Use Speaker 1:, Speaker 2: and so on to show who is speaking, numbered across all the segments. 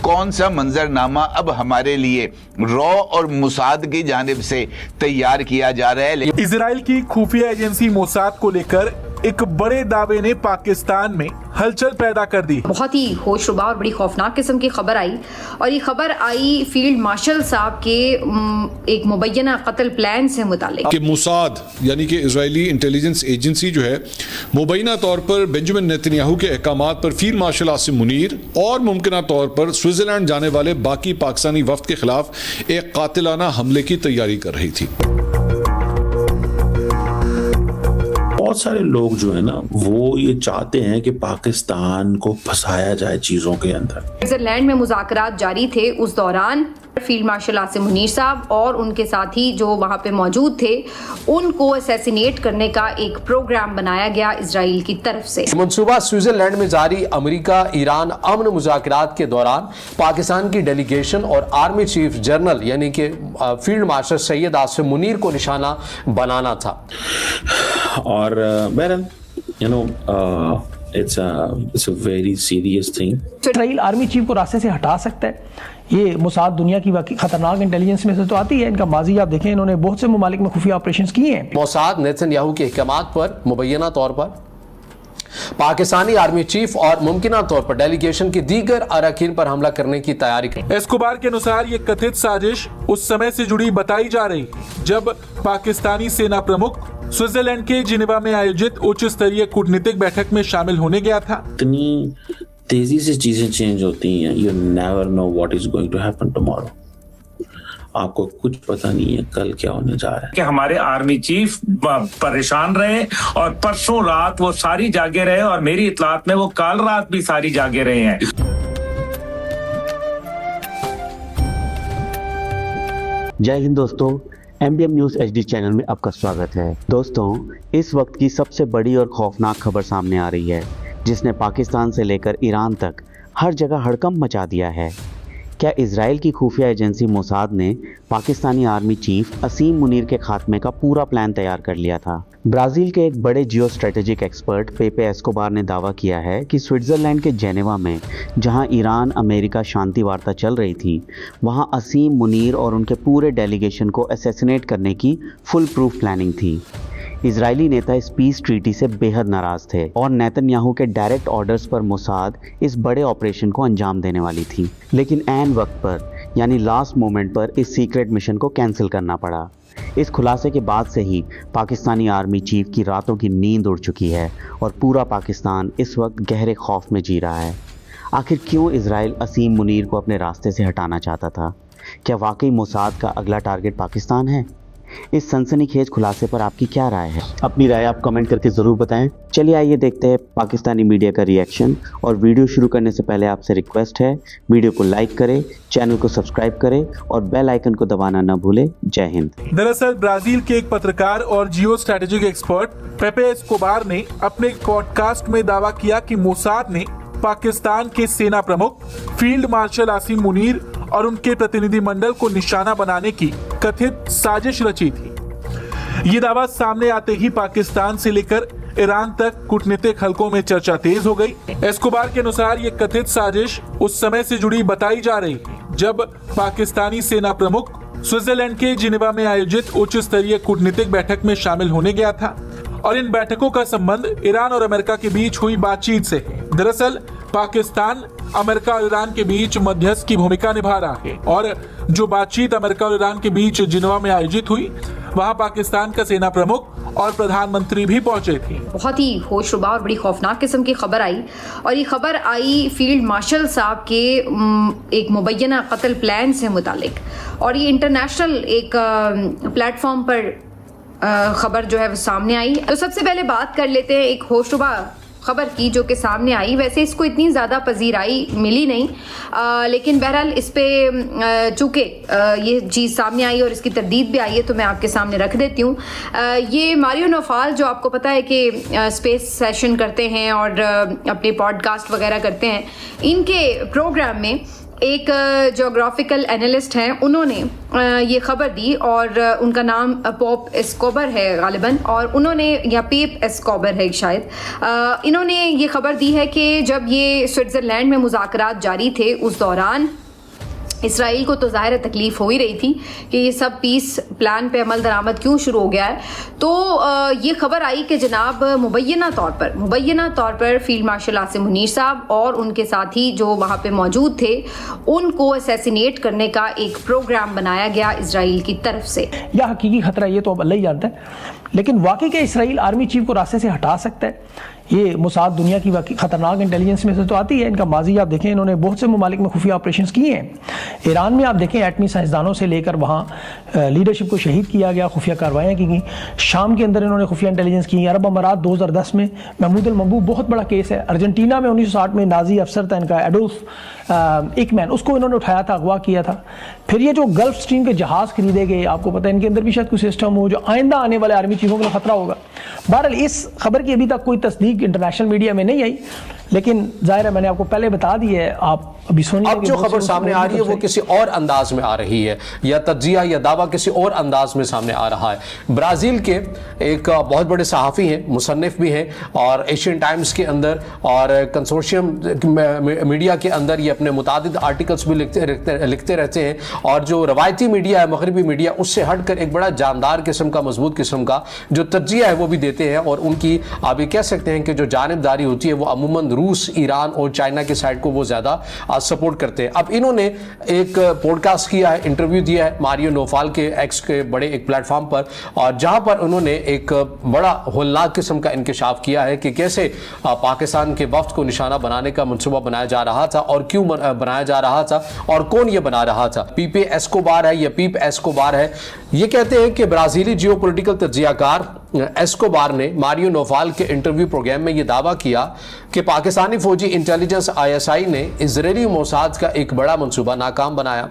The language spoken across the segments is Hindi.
Speaker 1: कौन सा मंजरनामा अब हमारे लिए रॉ और मुसाद की जानिब से तैयार किया जा रहा है।
Speaker 2: इजराइल की खुफिया एजेंसी मोसाद को लेकर एक बड़े दावे ने पाकिस्तान में हलचल पैदा कर दी।
Speaker 3: बहुत ही होशरुबा और बड़ी खौफनाक किस्म की खबर आई, और ये खबर आई फील्ड मार्शल साहब के एक मुबैना कत्ल प्लान से मुतालिक
Speaker 4: कि मोसाद यानी कि इजरायली इंटेलिजेंस एजेंसी जो है मुबैना तौर पर बेंजामिन नेतन्याहू के अहकामात पर फील्ड मार्शल आसिम मुनीर और मुमकिना तौर पर स्विट्जरलैंड जाने वाले बाकी पाकिस्तानी वफ्द के खिलाफ एक कातिलाना हमले की तैयारी कर रही थी।
Speaker 5: बहुत सारे लोग जो है ना वो ये चाहते हैं कि पाकिस्तान को फंसाया जाए चीजों के अंदर।
Speaker 3: स्विट्जरलैंड में मुज़ाकरात जारी थे, उस दौरान फील्ड मार्शल आसिम मुनीर साहब और उनके साथी जो वहां पे मौजूद थे उनको असैसिनेट करने का एक प्रोग्राम बनाया गया इजराइल की तरफ से।
Speaker 6: मंसूबा स्विट्जरलैंड में जारी अमेरिका ईरान अमन मुज़ाकरात के दौरान पाकिस्तान की डेलीगेशन और आर्मी चीफ जनरल यानी कि फील्ड मार्शल सैयद आसिम मुनीर को निशाना बनाना था।
Speaker 5: और बहरहाल it's a very serious thing।
Speaker 7: Israel army chief को रास्ते से हटा सकता है। ये मोसाद दुनिया की वाकई खतरनाक इंटेलिजेंस में से तो आती है। इनका माजी आप देखें, इन्होंने बहुत से ममालिक में खुफिया ऑपरेशंस किए हैं।
Speaker 6: मोसाद नेतन्याहू के अहकामात पर मुबैना तौर पर पाकिस्तानी आर्मी चीफ और मुमकिना तौर पर डेलीगेशन की दीगर अरकान पर हमला करने की तैयारी की।
Speaker 2: एस्कोबार के अनुसार ये कथित साजिश उस समय से जुड़ी बताई जा रही जब पाकिस्तानी सेना प्रमुख स्विट्जरलैंड के जिनेवा में आयोजित उच्च स्तरीय कूटनीतिक बैठक में शामिल होने गया था।
Speaker 5: इतनी तेजी से चीजें चेंज होती हैं, you never know what is going to happen tomorrow. आपको कुछ पता नहीं है कल क्या होने जा रहा है।
Speaker 8: कि हमारे आर्मी चीफ परेशान रहे और परसों रात वो सारी जागे रहे, और मेरी इतलात में वो कल रात भी सारी जागे रहे हैं।
Speaker 9: जय हिंद दोस्तों, MDM न्यूज़ HD चैनल में आपका स्वागत है। दोस्तों, इस वक्त की सबसे बड़ी और खौफनाक खबर सामने आ रही है जिसने पाकिस्तान से लेकर ईरान तक हर जगह हड़कंप मचा दिया है। क्या इजराइल की खुफिया एजेंसी मोसाद ने पाकिस्तानी आर्मी चीफ असीम मुनीर के खात्मे का पूरा प्लान तैयार कर लिया था? ब्राज़ील के एक बड़े जियो स्ट्रेटेजिक एक्सपर्ट पेपे एस्कोबार ने दावा किया है कि स्विट्ज़रलैंड के जेनेवा में जहां ईरान अमेरिका शांति वार्ता चल रही थी, वहां असीम मुनीर और उनके पूरे डेलीगेशन को असैसिनेट करने की फुल प्रूफ प्लानिंग थी। इजरायली नेता इस पीस ट्रीटी से बेहद नाराज थे और नेतन्याहू के डायरेक्ट ऑर्डर्स पर मोसाद इस बड़े ऑपरेशन को अंजाम देने वाली थी, लेकिन ऐन वक्त पर यानी लास्ट मोमेंट पर इस सीक्रेट मिशन को कैंसिल करना पड़ा। इस खुलासे के बाद से ही पाकिस्तानी आर्मी चीफ की रातों की नींद उड़ चुकी है और पूरा पाकिस्तान इस वक्त गहरे खौफ में जी रहा है। आखिर क्यों इजराइल असीम मुनीर को अपने रास्ते से हटाना चाहता था? क्या वाकई मोसाद का अगला टारगेट पाकिस्तान है? इस सनसनीखेज खुलासे पर आपकी क्या राय है? अपनी राय आप कमेंट करके ज़रूर बताएं। चलिए आइए देखते हैं पाकिस्तानी मीडिया का रिएक्शन। और वीडियो शुरू करने से पहले आपसे रिक्वेस्ट है, वीडियो को लाइक करें, चैनल को सब्सक्राइब करें और बेल आइकन को दबाना न भूलें। जय हिंद।
Speaker 2: दरअसल ब्राजील के एक पत्रकार और जियो स्ट्रेटेजिक एक्सपर्ट पेपे एस्कोबार ने अपने पॉडकास्ट में दावा किया कि मोसाद ने पाकिस्तान के सेना प्रमुख फील्ड मार्शल आसिम मुनीर और उनके प्रतिनिधिमंडल को निशाना बनाने की कथित साजिश रची थी। ये दावा सामने आते ही पाकिस्तान से लेकर ईरान तक कूटनीतिक हलकों में चर्चा तेज हो गई। एस्कोबार के अनुसार ये कथित साजिश उस समय से जुड़ी बताई जा रही जब पाकिस्तानी सेना प्रमुख स्विट्जरलैंड के जिनेवा में आयोजित उच्च स्तरीय कूटनीतिक बैठक में शामिल होने गया था, और इन बैठकों का संबंध ईरान और अमेरिका के बीच हुई बातचीत से है। दरअसल पाकिस्तान अमेरिका और ईरान के बीच मध्यस्थ की भूमिका निभा रहा है, और जो बातचीत अमेरिका और ईरान के बीच जिनेवा में आयोजित हुई, वहां पाकिस्तान का सेना प्रमुख और प्रधानमंत्री भी पहुंचे थे।
Speaker 3: बहुत ही होशरुबा और बड़ी खौफनाक किस्म की खबर आई, और ये खबर आई फील्ड मार्शल साहब के एक मुबैना कत्ल प्लान से मुतालिक, और ये इंटरनेशनल एक प्लेटफॉर्म पर खबर जो है वो सामने आई। तो सबसे पहले बात कर लेते हैं एक होशरुबा खबर की जो कि सामने आई। वैसे इसको इतनी ज़्यादा पजीराई मिली नहीं, लेकिन बहरहाल इस पे चूँकि ये चीज़ सामने आई और इसकी तरदीद भी आई है, तो मैं आपके सामने रख देती हूँ। ये मारियो नौफाल, जो आपको पता है कि स्पेस सेशन करते हैं और अपने पॉडकास्ट वगैरह करते हैं, इनके प्रोग्राम में एक ज्योग्राफिकल एनालिस्ट हैं, उन्होंने ये खबर दी और उनका नाम पॉप एस्कोबर है गालिबन, और उन्होंने या पेप एस्कोबर है शायद, इन्होंने ये खबर दी है कि जब ये स्विट्ज़रलैंड में मुज़ाकरात जारी थे उस दौरान इसराइल को तो ज़ाहिर तकलीफ हो ही रही थी कि ये सब पीस प्लान पे अमल दरामद क्यों शुरू हो गया है। तो ये खबर आई कि जनाब मुबैना तौर पर फील्ड मार्शल आसिम मुनीर साहब और उनके साथी जो वहाँ पे मौजूद थे उनको असैसिनेट करने का एक प्रोग्राम बनाया गया इसराइल की तरफ से।
Speaker 7: यह हकीकी खतरा ये तो अब अल्लाह ही जानता है, लेकिन वाकई के इसराइल आर्मी चीफ को रास्ते से हटा सकता है। ये मुसाद दुनिया की खतरनाक इंटेलिजेंस में से तो आती है। इनका माजी आप देखें, इन्होंने बहुत से ममालिक में खुफिया ऑपरेशंस किए हैं। ईरान में आप देखें एटमी साइंसदानों से लेकर वहाँ लीडरशिप को शहीद किया गया, खुफिया कार्रवाइयाँ की गई। शाम के अंदर इन्होंने खुफिया इंटेलिजेंस की। अरब अमारात 2010 में महमूद अल मबूब बहुत बड़ा केस है। अर्जेंटीना में 1960 में नाजी अफसर था इनका एडोल्फ इकमैन, उसको इन्होंने उठाया था, अगवा किया था। फिर ये जो गल्फ स्ट्रीम के जहाज़ खरीदे गए, आपको पता है इनके अंदर भी शायद कोई सिस्टम हो जो आइंदा आने वाले आर्मी चीफों के लिए खतरा होगा। बहरहाल इस खबर की अभी तक कोई तस्दीक इंटरनेशनल मीडिया में नहीं आई, लेकिन जाहिर है मैंने आपको पहले बता दी है। आप अभी सुनिए,
Speaker 6: अब जो खबर सामने आ रही है वो किसी और अंदाज में आ रही है, या तज्जिया या दावा किसी और अंदाज में सामने आ रहा है। ब्राजील के एक बहुत बड़े सहाफ़ी हैं, मुसन्निफ भी हैं, और एशियन टाइम्स के अंदर और कंसोर्शियम मीडिया के अंदर ये अपने मुतादिद आर्टिकल्स भी लिखते रहते हैं। और जो रवायती मीडिया है, मगरबी मीडिया, उससे हटकर एक बड़ा जानदार किस्म का, मजबूत किस्म का जो तज्जिया है वो भी देते हैं। और उनकी आप ये कह सकते हैं कि जो जानिबदारी होती है वो अमूमन रूस, ईरान और चाइना की साइड को वो ज़्यादा सपोर्ट करते हैं। अब इन्होंने एक पॉडकास्ट किया है, इंटरव्यू दिया है मारियो नोफाल के एक्स के बड़े एक प्लेटफॉर्म पर, और जहां पर उन्होंने एक बड़ा होलनाक किस्म का इंकशाफ किया है कि कैसे पाकिस्तान के वफ्द को निशाना बनाने का मंसूबा बनाया जा रहा था और क्यों बनाया जा रहा था और कौन ये बना रहा था। पीपे एस्कोबार है या पीप एस्कोबार है। ये कहते हैं कि ब्राजीली जियोपॉलिटिकल तज्जियाकार एस्कोबार ने मारियो नोफाल के इंटरव्यू प्रोग्राम में यह दावा किया कि पाकिस्तानी फौजी इंटेलिजेंस ISI ने इजरायली मोसाद का एक बड़ा मंसूबा नाकाम बनाया।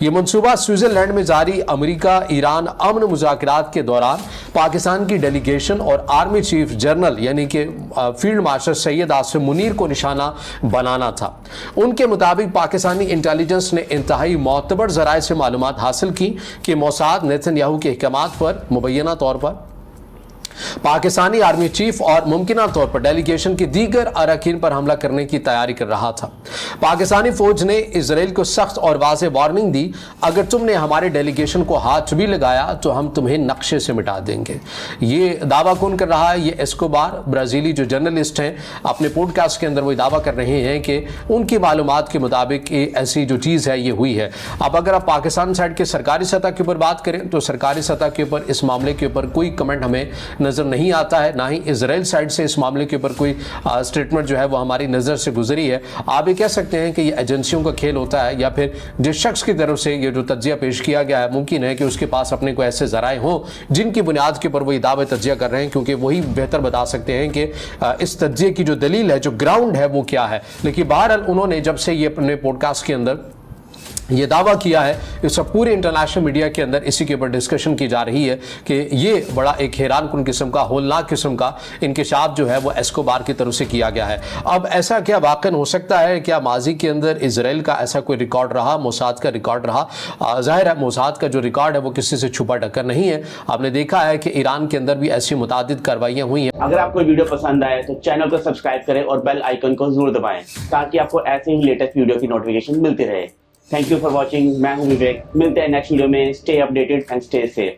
Speaker 6: यह मंसूबा स्विट्जरलैंड में जारी अमेरिका ईरान अमन मुज़ाकरात के दौरान पाकिस्तान की डेलीगेशन और आर्मी चीफ जनरल यानी कि फील्ड मार्शल सैयद आसिम मुनीर को निशाना बनाना था। उनके मुताबिक पाकिस्तानी इंटेलिजेंस ने इंतहाई मोतबर ज़राए से मालूमात हासिल की कि मोसाद नेतन्याहू के अहकामात पर मुबैना तौर पर पाकिस्तानी आर्मी चीफ और मुमकिन तौर पर डेलीगेशन के दीगर अरकान पर हमला करने की तैयारी कर रहा था। पाकिस्तानी फौज ने इसराइल को सख्त और वाज़ेह वार्निंग दी, अगर तुमने हमारे डेलीगेशन को हाथ भी लगाया तो हम तुम्हें नक्शे से मिटा देंगे। ये दावा कौन कर रहा है? ये एस्कोबार, ब्राज़ीली जो जर्नलिस्ट हैं, अपने पॉडकास्ट के अंदर वो दावा कर रहे हैं कि उनकी मालूमात के मुताबिक ऐसी जो चीज़ है ये हुई है। अब अगर आप पाकिस्तान साइड के सरकारी सतह के ऊपर बात करें तो सरकारी सतह के ऊपर इस मामले के ऊपर कोई कमेंट हमें नज़र नहीं आता है, ना ही इजराइल साइड से इस मामले के ऊपर कोई स्टेटमेंट जो है वो हमारी नज़र से गुजरी है। आप ये कह सकते हैं कि ये एजेंसियों का खेल होता है, या फिर जिस शख्स की तरफ से ये जो तज्जिया पेश किया गया है मुमकिन है कि उसके पास अपने को ऐसे ज़राए हों जिनकी बुनियाद के ऊपर वही दावे तज्जिया कर रहे हैं, क्योंकि वही बेहतर बता सकते हैं कि इस तज्जिए की जो दलील है, जो ग्राउंड है वो क्या है। लेकिन बहरहाल उन्होंने जब से ये अपने पॉडकास्ट के अंदर ये दावा किया है, इस पूरे इंटरनेशनल मीडिया के अंदर इसी के ऊपर डिस्कशन की जा रही है कि ये बड़ा एक हैरानकुन किस्म का, होलनाक किस्म का इंकशाफ जो है वो एस्कोबार की तरफ से किया गया है। अब ऐसा क्या वाकई हो सकता है? क्या माजी के अंदर इजराइल का ऐसा कोई रिकॉर्ड रहा, मोसाद का रिकॉर्ड रहा? जाहिर है मोसाद का जो रिकॉर्ड है वो किसी से छुपा ढक्कर नहीं है। आपने देखा है कि ईरान के अंदर भी ऐसी मुतादिद कार्रवाइयाँ हुई हैं।
Speaker 9: अगर आपको वीडियो पसंद आए तो चैनल को सब्सक्राइब करें और बेल आइकन को जरूर दबाएं ताकि आपको ऐसे ही लेटेस्ट वीडियो की नोटिफिकेशन मिलती रहे। Thank you for watching. मैं हूं विवेक। मिलते हैं नेक्स्ट वीडियो में। Stay updated and stay safe.